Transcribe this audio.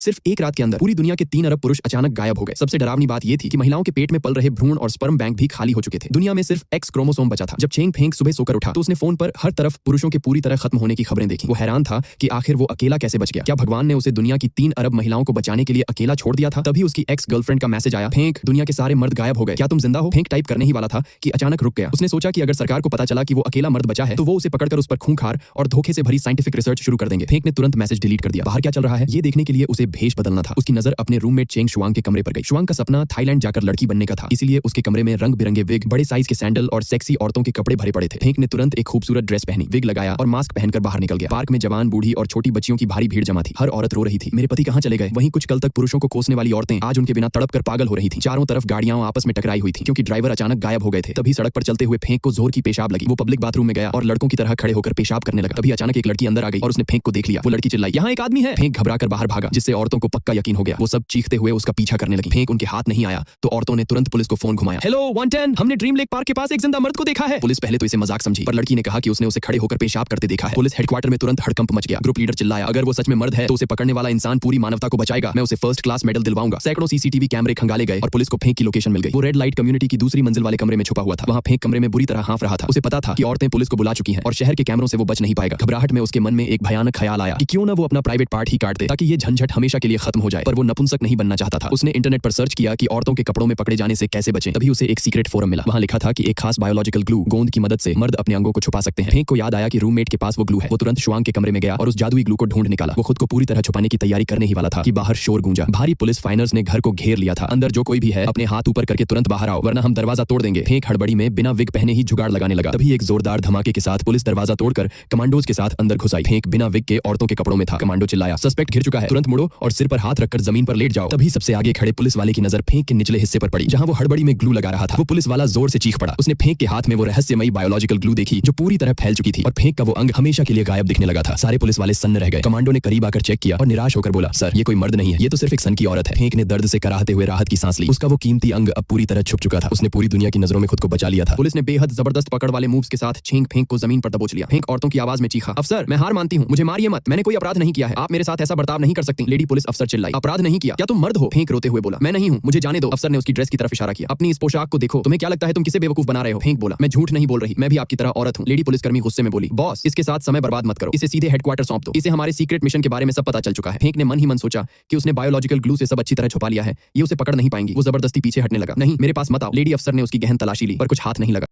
सिर्फ एक रात के अंदर पूरी दुनिया के 3 अरब पुरुष अचानक गायब हो गए। सबसे डरावनी बात यह थी कि महिलाओं के पेट में पल रहे भ्रूण और स्पर्म बैंक भी खाली हो चुके थे। दुनिया में सिर्फ एक्स क्रोमोसोम बचा था। जब चेंग फेंग सुबह सोकर उठा तो उसने फोन पर हर तरफ पुरुषों के पूरी तरह खत्म होने की खबरें देखी। वो हैरान था कि आखिर वो अकेला कैसे बच गया। क्या भगवान ने उसे दुनिया की 3 अरब महिलाओं को बचाने के लिए अकेला छोड़ दिया था? तभी उसकी एक्स गर्लफ्रेंड का मैसेज आया, फेंक, दुनिया के सारे मर्द गायब हो गए, क्या तुम जिंदा हो? फेंक टाइप करने ही वाला था कि अचानक रुक गया। उसने सोचा कि अगर सरकार को पता चला कि वो अकेला मर्द बचा है तो वो उसे पकड़कर उस पर खूंखार और धोखे से भरी साइंटिफिक रिसर्च शुरू कर देंगे। फेंक ने तुरंत मैसेज डिलीट कर दिया। बाहर क्या चल रहा है ये देखने के लिए उसे भेष बदलना था। उसकी नजर अपने रूममेट चेंग शुआंग के कमरे पर गई। शुआंग का सपना थाईलैंड जाकर लड़की बनने का था, इसलिए उसके कमरे में रंग बिरंगे विग, बड़े साइज के सैंडल और सेक्सी औरतों के कपड़े भरे पड़े थे। फेंक ने तुरंत एक खूबसूरत ड्रेस पहनी, विग लगाया और मास्क पहनकर बाहर निकल गया। पार्क में जवान, बूढ़ी और छोटी बच्चियों की भारी भीड़ जमा थी। हर औरत रो रही थी, मेरे पति कहां चले गए? वहीं कुछ कल तक पुरुषों को कोसने वाली औरतें आज उनके बिना तड़प कर पागल हो रही थी। चारों तरफ गाड़ियां आपस में टकराई हुई थी क्योंकि ड्राइवर अचानक गायब हो गए थे। तभी सड़क पर चलते हुए फेंक को जोर की पेशाब लगी। वो पब्लिक बाथरूम में गया और लड़कों की तरह खड़े होकर पेशाब करने लगा। तभी अचानक एक लड़की अंदर आ गई और उसने फेंक को देख लिया। वो लड़की चिल्लाई, यहाँ एक आदमी है। फेंक घबरा कर बाहर भागा, जिससे औरतों को पक्का यकीन हो गया। वो सब चीखते हुए उसका पीछा करने लगी। फेंक उनके हाथ नहीं आया तो औरतों ने तुरंत पुलिस को फोन घुमाया। हेलो 110, हमने ड्रीम लेक पार्क के पास एक जिंदा मर्द को देखा है। पुलिस पहले तो इसे मजाक समझी, पर लड़की ने कहा कि उसने उसे खड़े होकर पेशाब करते देखा है। पुलिस हेडक्वार्टर में तुरंत हड़कंप मच गया। ग्रुप लीडर चिल्लाया, अगर वो सच में मर्द है तो उसे पकड़ने वाला इंसान पूरी मानवता को बचाएगा। मैं उसे फर्स्ट क्लास मेडल दिलवाऊंगा। सैकड़ों सीसीटीवी कैमरे खंगाले गए और पुलिस को फेंक की लोकेशन मिल गई। वो रेड लाइट कम्युनिटी की दूसरी मंजिल वाले कमरे में छुपा हुआ था। वहां फेंक कमरे में बुरी तरह हाँफ रहा था। उसे पता था कि औरतें पुलिस को बुला चुकी हैं और शहर के कैमरों से वो बच नहीं पाएगा। घबराहट में उसके मन में एक भयानक ख्याल आया कि क्यों ना वो अपना प्राइवेट पार्ट ही काट दे ताकि ये झंझट हमेशा के लिए खत्म हो जाए। पर वो नपुंसक नहीं बनना चाहता था। उसने इंटरनेट पर सर्च किया कि औरतों के कपड़ों में पकड़े जाने से कैसे बचें। तभी उसे एक सीक्रेट फोरम मिला। वहां लिखा था कि एक खास बायोलॉजिकल ग्लू गोंद की मदद से मर्द अपने अंगों को छुपा सकते हैं। फेंक को याद आया कि रूममेट के पास वो ग्लू है। वो तुरंत शुआंग के कमरे में गया और उस जादुई ग्लू को ढूंढ निकाला। वो खुद को पूरी तरह छुपाने की तैयारी करने ही वाला था कि बाहर शोर गूंजा। भारी पुलिस फाइनर्स ने घर को घेर लिया था। अंदर जो कोई भी है अपने हाथ ऊपर करके तुरंत बाहर आओ वरना हम दरवाजा तोड़ देंगे। फेंक हड़बड़ी में बिना विग पहने ही जुगाड़ लगाने लगा। तभी एक जोरदार धमाके के साथ पुलिस दरवाजा तोड़कर कमांडोज के साथ अंदर घुस आई। फेंक बिना विग के औरतों के कपड़ों में था। कमांडो चिल्लाया, सस्पेक्ट घिर चुका है, तुरंत मुड़ो और सिर पर हाथ रखकर जमीन पर लेट जाओ। तभी सबसे आगे खड़े पुलिस वाले की नजर फेंक के निचले हिस्से पर पड़ी जहां वो हड़बड़ी में ग्लू लगा रहा था। वो पुलिस वाला जोर से चीख पड़ा। उसने फेंक के हाथ में वो रहस्यमयी बायोलॉजिकल ग्लू देखी जो पूरी तरह फैल चुकी थी और फेंक का वो अंग हमेशा के लिए गायब दिखने लगा था। सारे पुलिस वाले सन्न रह गए। कमांडो ने करीब आकर चेक किया और निराश होकर बोला, सर ये कोई मर्द नहीं है, ये तो सिर्फ एक सन की औरत है। फेंक ने दर्द से कराहते हुए राहत की सांस ली। उसका वो कीमती अंग अब पूरी तरह छुप चुका था। उसने पूरी दुनिया की नजरों में खुद को बचा लिया था। पुलिस ने बेहद जबरदस्त पकड़ वाले मूव्स के साथ चेंग फेंक को जमीन पर दबोच लिया। फेंक औरतों की आवाज में चीखा, अफसर मैं हार मानती हूँ, मुझे मारिए मत, मैंने कोई अपराध नहीं किया है, आप मेरे साथ ऐसा बर्ताव नहीं कर सकती। लेडी पुलिस अफसर चिल्लाई, अपराध नहीं किया, क्या तुम मर्द हो? फेंक रोते हुए बोला, मैं नहीं हूँ, मुझे जाने दो। अफसर ने उसकी ड्रेस की तरफ इशारा किया, अपनी इस पोशाक को देखो, तुम्हें क्या लगता है तुम किसे बेवकूफ बना रहे हो? फेंक बोला, मैं झूठ नहीं बोल रही, मैं भी आपकी तरह औरत हूँ। लेडी पुलिसकर्मी गुस्से में बोली, बॉस इसके साथ समय बर्बाद मत करो, इसे सीधे हेडक्वार्टर सौंप दो, इसे हमारे सीक्रेट मिशन के बारे में सब पता चल चुका है। फेंक ने मन ही मन सोचा कि उसने बायोलॉजिकल ग्लू से सब अच्छी तरह छुपा लिया है, ये उसे पकड़ नहीं पाएंगी। वो जबरदस्ती पीछे हटने लगा। नहीं मेरे पास मत आओ। लेडी अफसर ने उसकी गहन तलाशी ली पर कुछ हाथ नहीं लगा।